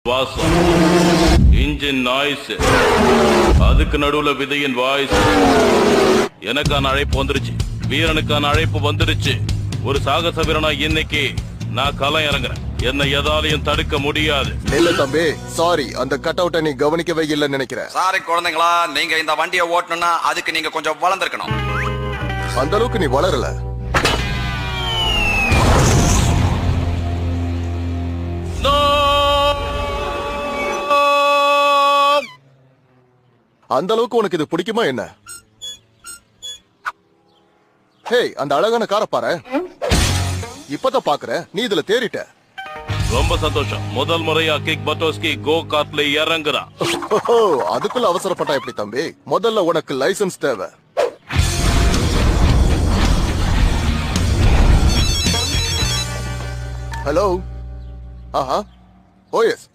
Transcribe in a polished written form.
வாசம், engine noise, அதுக்கு நடுவுல விதையின் வாய்ஸ். எனக்கான அழைப்பு வந்துருச்சு, வீரனுக்கான அழைப்பு வந்துருச்சு. ஒரு சாகச வீரனா இன்னைக்கு நான் களம் இறங்குறேன். என்ன எதாலையும் தடுக்க முடியாது. இல்ல தம்பி, சாரி, அந்த கட் அவுட்டை நீ கவனிக்கவே இல்லைன்னு நினைக்கிறேன். சாரி குழந்தைங்களா, நீங்க இந்த வண்டியை ஓட்டணும்னா அதுக்கு நீங்க கொஞ்சம் வளர்ந்துருக்கணும். அந்த அளவுக்கு நீ வளரல. No! அந்த அளவுக்கு உனக்கு இது பிடிக்குமா என்ன? ஹே, அந்த அழகான காரை பாரு. இப்பதான் பாக்குற, நீ இதுல தேறிட்ட. ரொம்ப சந்தோஷம். முதல் முறையா கிக் பட்டோஸ்கி கோ கார்ட்ல இறங்குறான். அதுக்குள்ள அவசரப்பட்டா எப்படி தம்பி? முதல்ல உனக்கு லைசன்ஸ் தேவை. ஹலோ. ஆஹா. ஓ எஸ்.